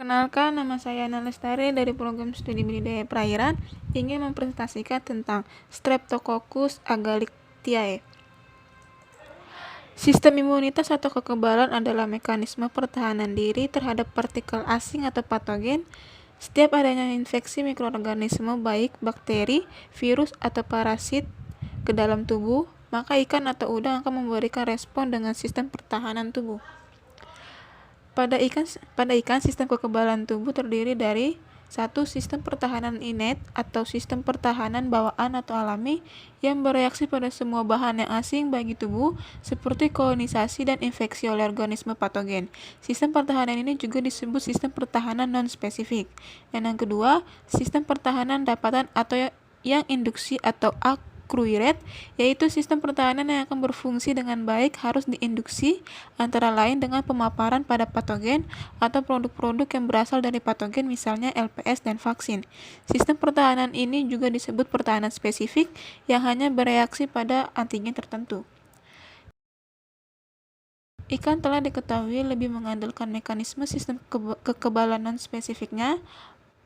Perkenalkan, nama saya Ana Lestari dari program studi budidaya perairan, ingin mempresentasikan tentang Streptococcus agalictiae. Sistem imunitas atau kekebalan adalah mekanisme pertahanan diri terhadap partikel asing atau patogen. Setiap adanya infeksi mikroorganisme baik bakteri, virus, atau parasit ke dalam tubuh, maka ikan atau udang akan memberikan respon dengan sistem pertahanan tubuh. Pada ikan, sistem kekebalan tubuh terdiri dari 1. Sistem pertahanan innate atau sistem pertahanan bawaan atau alami yang bereaksi pada semua bahan yang asing bagi tubuh seperti kolonisasi dan infeksi oleh organisme patogen. Sistem pertahanan ini juga disebut sistem pertahanan non-spesifik. Dan yang kedua, sistem pertahanan dapatan atau yang induksi atau accruirate, yaitu sistem pertahanan yang akan berfungsi dengan baik harus diinduksi, antara lain dengan pemaparan pada patogen atau produk-produk yang berasal dari patogen, misalnya LPS dan vaksin. Sistem pertahanan ini juga disebut pertahanan spesifik yang hanya bereaksi pada antigen tertentu. Ikan telah diketahui lebih mengandalkan mekanisme sistem kekebalan non-spesifiknya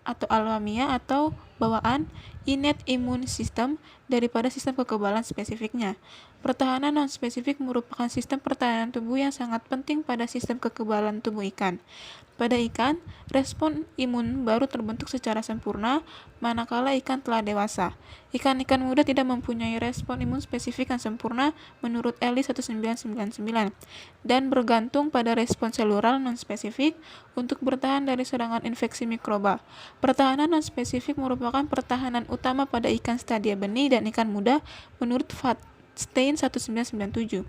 atau alamiah atau bawaan innate immune system daripada sistem kekebalan spesifiknya. Pertahanan non-spesifik merupakan sistem pertahanan tubuh yang sangat penting pada sistem kekebalan tubuh ikan. Pada ikan, respon imun baru terbentuk secara sempurna manakala ikan telah dewasa. Ikan-ikan muda tidak mempunyai respon imun spesifik yang sempurna menurut Ellis 1999 dan bergantung pada respon selural non-spesifik untuk bertahan dari serangan infeksi mikroba. Pertahanan non-spesifik merupakan pertahanan utama pada ikan stadia benih dan ikan muda menurut Stein 1997.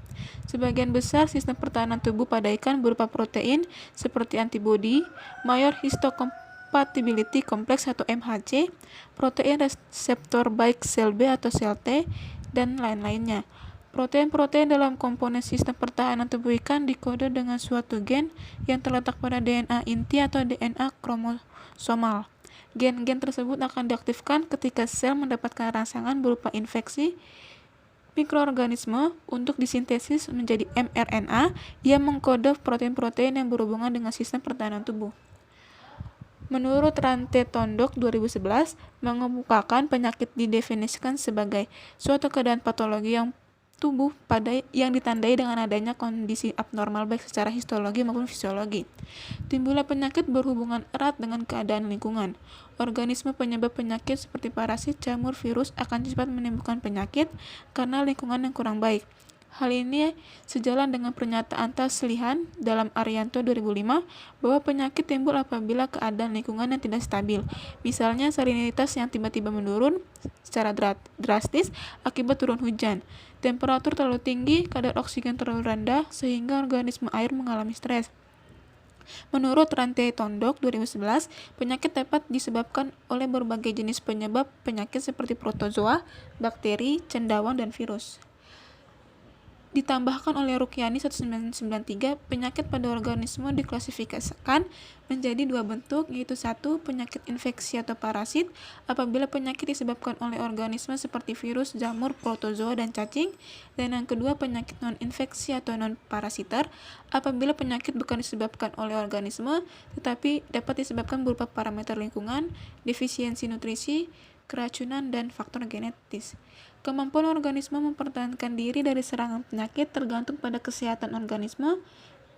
Sebagian besar sistem pertahanan tubuh pada ikan berupa protein seperti antibodi, mayor histocompatibility complex atau MHC, protein reseptor baik sel B atau sel T, dan lain-lainnya. Protein-protein dalam komponen sistem pertahanan tubuh ikan dikode dengan suatu gen yang terletak pada DNA inti atau DNA kromosomal. Gen-gen tersebut akan diaktifkan ketika sel mendapatkan rangsangan berupa infeksi mikroorganisme untuk disintesis menjadi mRNA yang mengkode protein-protein yang berhubungan dengan sistem pertahanan tubuh. Menurut Ranté Tondok 2011, mengemukakan penyakit didefinisikan sebagai suatu keadaan patologi yang tubuh yang ditandai dengan adanya kondisi abnormal baik secara histologi maupun fisiologi. Timbulnya penyakit berhubungan erat dengan keadaan lingkungan. Organisme penyebab penyakit seperti parasit, jamur, virus akan cepat menimbulkan penyakit karena lingkungan yang kurang baik. Hal ini sejalan dengan pernyataan Taslihan dalam Arianto 2005 bahwa penyakit timbul apabila keadaan lingkungan yang tidak stabil, misalnya salinitas yang tiba-tiba menurun secara drastis akibat turun hujan, temperatur terlalu tinggi, kadar oksigen terlalu rendah, sehingga organisme air mengalami stres. Menurut Ranté Tondok 2011, penyakit dapat disebabkan oleh berbagai jenis penyebab penyakit seperti protozoa, bakteri, cendawan, dan virus. Ditambahkan oleh Rukyani 1993, penyakit pada organisme diklasifikasikan menjadi dua bentuk, yaitu 1. Penyakit infeksi atau parasit, apabila penyakit disebabkan oleh organisme seperti virus, jamur, protozoa, dan cacing, dan yang kedua penyakit non-infeksi atau non-parasiter, apabila penyakit bukan disebabkan oleh organisme, tetapi dapat disebabkan berupa parameter lingkungan, defisiensi nutrisi, keracunan, dan faktor genetis. Kemampuan organisme mempertahankan diri dari serangan penyakit tergantung pada kesehatan organisme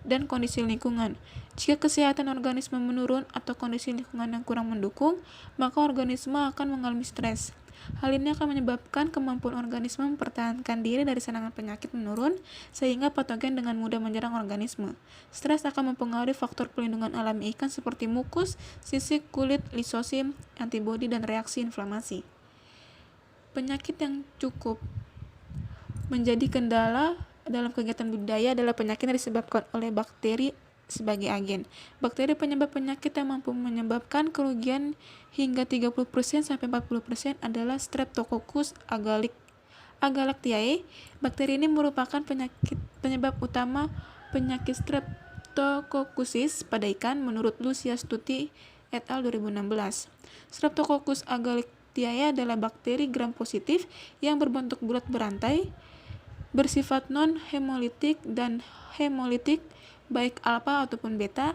dan kondisi lingkungan. Jika kesehatan organisme menurun atau kondisi lingkungan yang kurang mendukung, maka organisme akan mengalami stres. Hal ini akan menyebabkan kemampuan organisme mempertahankan diri dari serangan penyakit menurun, sehingga patogen dengan mudah menyerang organisme. Stres akan mempengaruhi faktor pelindungan alami ikan seperti mukus, sisik, kulit, lisosim, antibodi, dan reaksi inflamasi. Penyakit yang cukup menjadi kendala dalam kegiatan budidaya adalah penyakit yang disebabkan oleh bakteri sebagai agen. Bakteri penyebab penyakit yang mampu menyebabkan kerugian hingga 30% sampai 40% adalah Streptococcus agalactiae. Bakteri ini merupakan penyebab utama penyakit streptococcusis pada ikan menurut Lucia Stuti et al. 2016. Streptococcus agalactiae adalah bakteri gram positif yang berbentuk bulat berantai, bersifat non-hemolitik dan hemolitik baik alfa ataupun beta.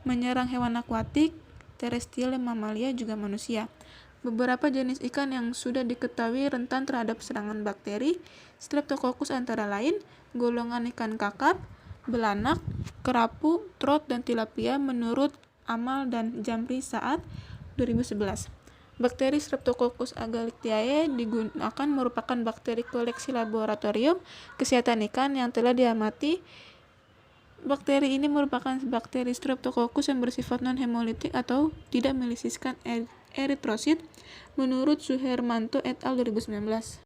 menyerang hewan akuatik, terestrial, dan mamalia, juga manusia. Beberapa jenis ikan yang sudah diketahui rentan terhadap serangan bakteri Streptococcus antara lain golongan ikan kakap, belanak, kerapu, trout, dan tilapia menurut Amal dan Jamri saat 2011. Bakteri Streptococcus agalictiae digunakan merupakan bakteri koleksi laboratorium kesehatan ikan yang telah diamati. Bakteri ini merupakan bakteri Streptococcus yang bersifat non-hemolitik atau tidak melisiskan eritrosit menurut Suhermanto et al. 2019.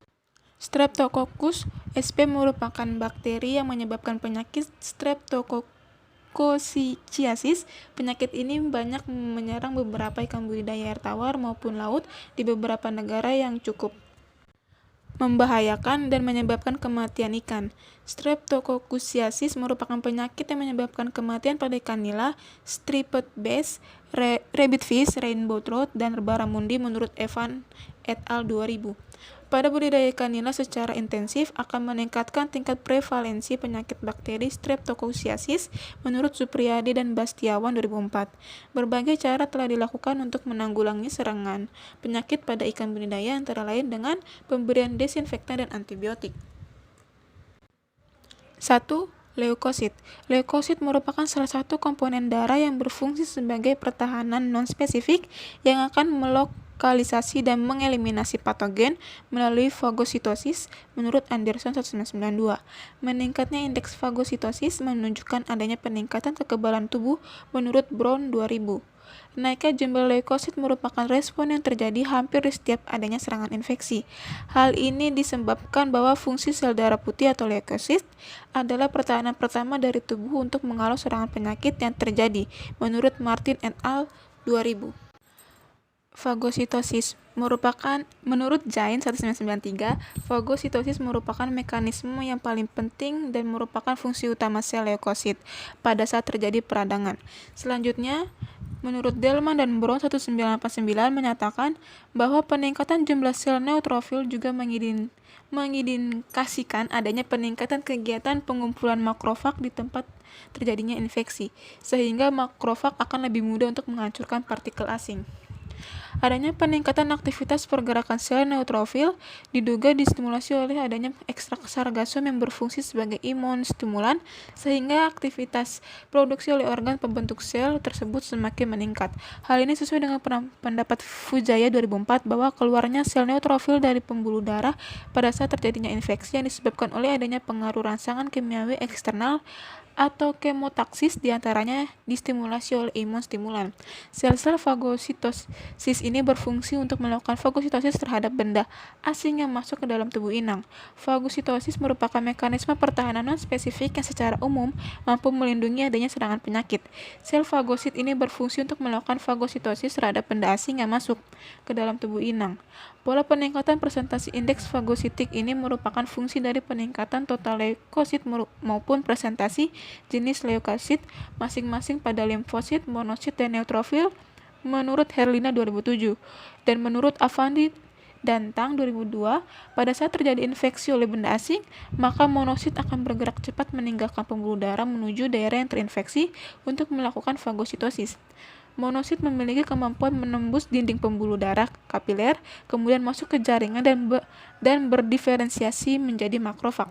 Streptococcus sp merupakan bakteri yang menyebabkan penyakit streptokokosichiasis. Penyakit ini banyak menyerang beberapa ikan budidaya air tawar maupun laut di beberapa negara yang cukup membahayakan dan menyebabkan kematian ikan. Streptokokosichiasis merupakan penyakit yang menyebabkan kematian pada ikan nila, striped bass, rabbitfish, rainbow trout, dan barramundi menurut Evan et al. 2000. Pada budidaya ikan nila secara intensif akan meningkatkan tingkat prevalensi penyakit bakteri Streptokokosichiasis menurut Supriyadi dan Bastiawan 2004. Berbagai cara telah dilakukan untuk menanggulangi serangan penyakit pada ikan budidaya antara lain dengan pemberian desinfektan dan antibiotik. 1. Leukosit. Leukosit merupakan salah satu komponen darah yang berfungsi sebagai pertahanan non-spesifik yang akan melokalisasi dan mengeliminasi patogen melalui fagositosis menurut Anderson 1992. Meningkatnya indeks fagositosis menunjukkan adanya peningkatan kekebalan tubuh menurut Brown 2000. Naiknya jumlah leukosit merupakan respon yang terjadi hampir di setiap adanya serangan infeksi. Hal ini disebabkan bahwa fungsi sel darah putih atau leukosit adalah pertahanan pertama dari tubuh untuk menghalau serangan penyakit yang terjadi, menurut Martin et al. 2000. Fagositosis menurut Jain 1993, fagositosis merupakan mekanisme yang paling penting dan merupakan fungsi utama sel leukosit pada saat terjadi peradangan. Selanjutnya, menurut Delman dan Brown 1989 menyatakan bahwa peningkatan jumlah sel neutrofil juga mengindikasikan adanya peningkatan kegiatan pengumpulan makrofag di tempat terjadinya infeksi, sehingga makrofag akan lebih mudah untuk menghancurkan partikel asing. Adanya peningkatan aktivitas pergerakan sel neutrofil diduga distimulasi oleh adanya ekstrak sargassum yang berfungsi sebagai imunstimulan, sehingga aktivitas produksi oleh organ pembentuk sel tersebut semakin meningkat. Hal ini sesuai dengan pendapat Fujaya 2004 bahwa keluarnya sel neutrofil dari pembuluh darah pada saat terjadinya infeksi yang disebabkan oleh adanya pengaruh rangsangan kimiawi eksternal atau kemotaksis, diantaranya distimulasi oleh imun stimulan. Sel-sel fagositosis ini berfungsi untuk melakukan fagositosis terhadap benda asing yang masuk ke dalam tubuh inang. Fagositosis merupakan mekanisme pertahanan non-spesifik yang secara umum mampu melindungi adanya serangan penyakit. Sel fagosit ini berfungsi untuk melakukan fagositosis terhadap benda asing yang masuk ke dalam tubuh inang. Pola peningkatan presentasi indeks fagositik ini merupakan fungsi dari peningkatan total leukosit maupun presentasi jenis leukosit masing-masing pada limfosit, monosit, dan neutrofil menurut Herlina 2007. Dan menurut Avandi dan Tang 2002, pada saat terjadi infeksi oleh benda asing, maka monosit akan bergerak cepat meninggalkan pembuluh darah menuju daerah yang terinfeksi untuk melakukan fagositosis. Monosit memiliki kemampuan menembus dinding pembuluh darah kapiler, kemudian masuk ke jaringan dan berdiferensiasi menjadi makrofag.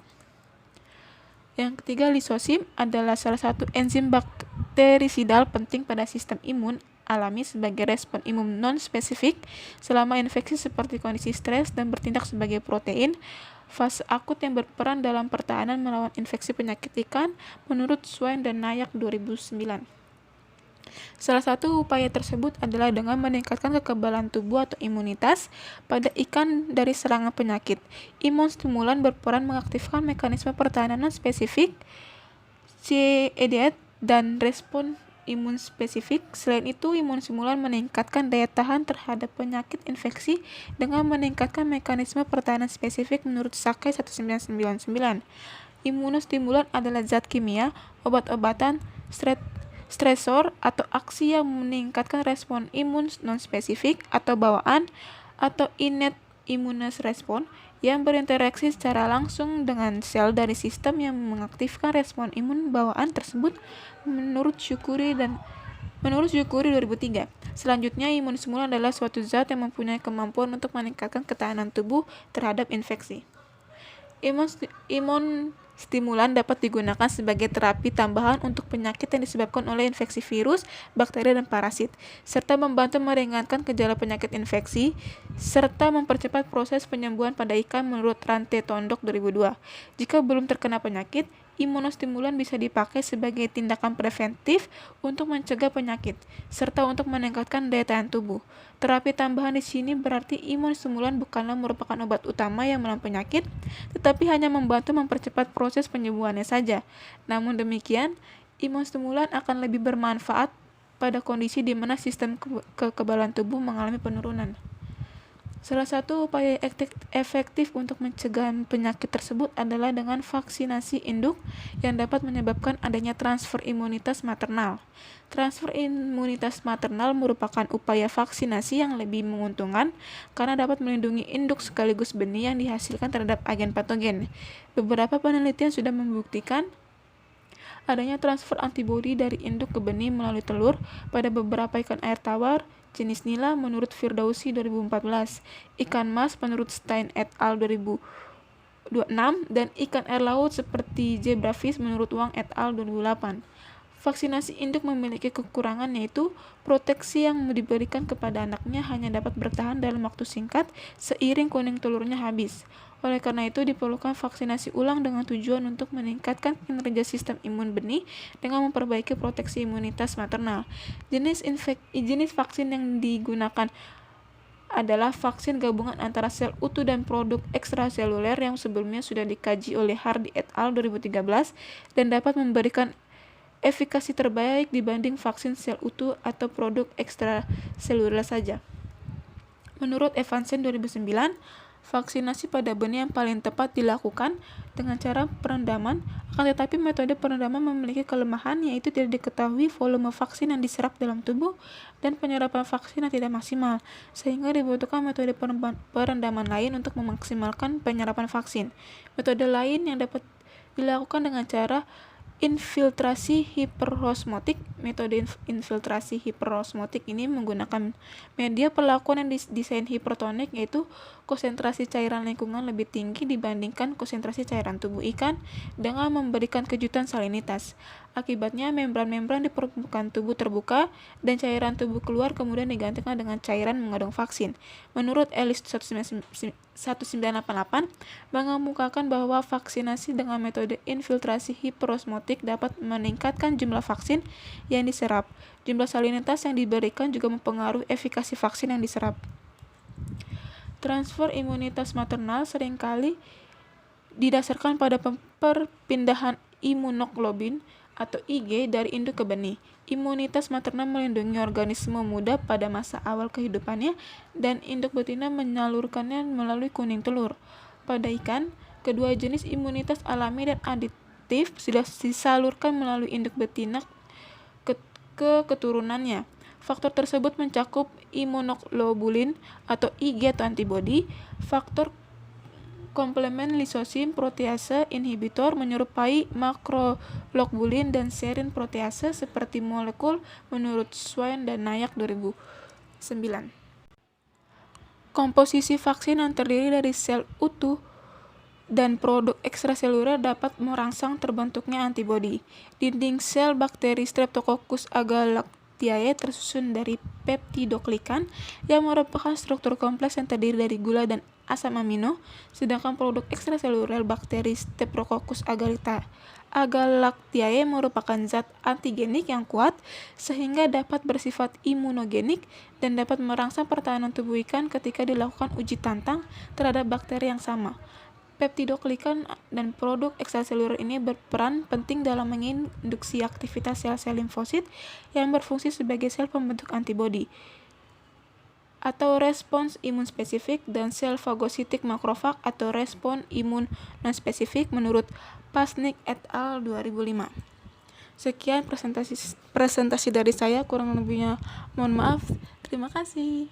Yang ketiga, lisosim adalah salah satu enzim bakterisidal penting pada sistem imun alami sebagai respon imun non-spesifik selama infeksi seperti kondisi stres dan bertindak sebagai protein fase akut yang berperan dalam pertahanan melawan infeksi penyakit ikan menurut Swain dan Nayak 2009. Salah satu upaya tersebut adalah dengan meningkatkan kekebalan tubuh atau imunitas pada ikan dari serangan penyakit. Imun stimulan berperan mengaktifkan mekanisme pertahanan non-spesifik CD8 dan respon imun spesifik. Selain itu, imun stimulan meningkatkan daya tahan terhadap penyakit infeksi dengan meningkatkan mekanisme pertahanan spesifik menurut Sakai 1999. Imunostimulan adalah zat kimia, obat-obatan, stresor atau aksi yang meningkatkan respon imun non-spesifik atau bawaan atau innate immune response yang berinteraksi secara langsung dengan sel dari sistem yang mengaktifkan respon imun bawaan tersebut menurut Shukuri dan Menurut Yukuri 2003, selanjutnya imun stimulan adalah suatu zat yang mempunyai kemampuan untuk meningkatkan ketahanan tubuh terhadap infeksi. Imun stimulan dapat digunakan sebagai terapi tambahan untuk penyakit yang disebabkan oleh infeksi virus, bakteri, dan parasit, serta membantu meringankan gejala penyakit infeksi, serta mempercepat proses penyembuhan pada ikan menurut Rante Tondok 2002. Jika belum terkena penyakit, imunostimulan bisa dipakai sebagai tindakan preventif untuk mencegah penyakit, serta untuk meningkatkan daya tahan tubuh. Terapi tambahan di sini berarti imunostimulan bukanlah merupakan obat utama yang melawan penyakit, tetapi hanya membantu mempercepat proses penyembuhannya saja. Namun demikian, imunostimulan akan lebih bermanfaat pada kondisi di mana sistem kekebalan tubuh mengalami penurunan. Salah satu upaya efektif untuk mencegah penyakit tersebut adalah dengan vaksinasi induk yang dapat menyebabkan adanya transfer imunitas maternal. Transfer imunitas maternal merupakan upaya vaksinasi yang lebih menguntungkan karena dapat melindungi induk sekaligus benih yang dihasilkan terhadap agen patogen. Beberapa penelitian sudah membuktikan adanya transfer antibodi dari induk ke benih melalui telur pada beberapa ikan air tawar jenis nila menurut Firdausi 2014, ikan mas menurut Stein et al. 2026, dan ikan air laut seperti zebrafish menurut Wang et al. 2008. Vaksinasi induk memiliki kekurangan yaitu proteksi yang diberikan kepada anaknya hanya dapat bertahan dalam waktu singkat seiring kuning telurnya habis. Oleh karena itu, diperlukan vaksinasi ulang dengan tujuan untuk meningkatkan kinerja sistem imun benih dengan memperbaiki proteksi imunitas maternal. Jenis vaksin yang digunakan adalah vaksin gabungan antara sel utuh dan produk ekstraseluler yang sebelumnya sudah dikaji oleh Hardy et al. 2013 dan dapat memberikan efikasi terbaik dibanding vaksin sel utuh atau produk ekstraseluler saja. Menurut Evansen 2009, vaksinasi pada benih yang paling tepat dilakukan dengan cara perendaman, akan tetapi metode perendaman memiliki kelemahan yaitu tidak diketahui volume vaksin yang diserap dalam tubuh dan penyerapan vaksin yang tidak maksimal, sehingga dibutuhkan metode perendaman lain untuk memaksimalkan penyerapan vaksin. Metode lain yang dapat dilakukan dengan cara infiltrasi hiperosmotik. Metode infiltrasi hiperosmotik ini menggunakan media perlakuan yang didesain hipertonik, yaitu konsentrasi cairan lingkungan lebih tinggi dibandingkan konsentrasi cairan tubuh ikan dengan memberikan kejutan salinitas. Akibatnya membran-membran di permukaan tubuh terbuka dan cairan tubuh keluar kemudian digantikan dengan cairan mengandung vaksin. Menurut Ellis 1988 mengemukakan bahwa vaksinasi dengan metode infiltrasi hiperosmotik dapat meningkatkan jumlah vaksin yang diserap. Jumlah salinitas yang diberikan juga mempengaruhi efikasi vaksin yang diserap. Transfer imunitas maternal seringkali didasarkan pada perpindahan imunoglobulin atau Ig dari induk ke benih. Imunitas maternal melindungi organisme muda pada masa awal kehidupannya dan induk betina menyalurkannya melalui kuning telur. Pada ikan, kedua jenis imunitas alami dan aditif sudah disalurkan melalui induk betina ke keturunannya. Faktor tersebut mencakup imunoglobulin atau Ig atau antibodi, faktor komplement lisosim protease inhibitor menyerupai makroglobulin dan serin protease seperti molekul menurut Swain dan Nayak 2009. Komposisi vaksin yang terdiri dari sel utuh dan produk ekstraseluler dapat merangsang terbentuknya antibodi. Dinding sel bakteri Streptococcus agalactiae tersusun dari peptidoglikan yang merupakan struktur kompleks yang terdiri dari gula dan asam amino, sedangkan produk ekstraseluler bakteri Streptococcus agalactiae merupakan zat antigenik yang kuat sehingga dapat bersifat imunogenik dan dapat merangsang pertahanan tubuh ikan ketika dilakukan uji tantang terhadap bakteri yang sama. Peptidoglikan dan produk ekstraseluler ini berperan penting dalam menginduksi aktivitas sel-sel limfosit yang berfungsi sebagai sel pembentuk antibodi atau respons imun spesifik dan sel fagositik makrofag atau respons imun non-spesifik menurut Pasnik et al. 2005. Sekian presentasi dari saya, kurang lebihnya mohon maaf. Terima kasih.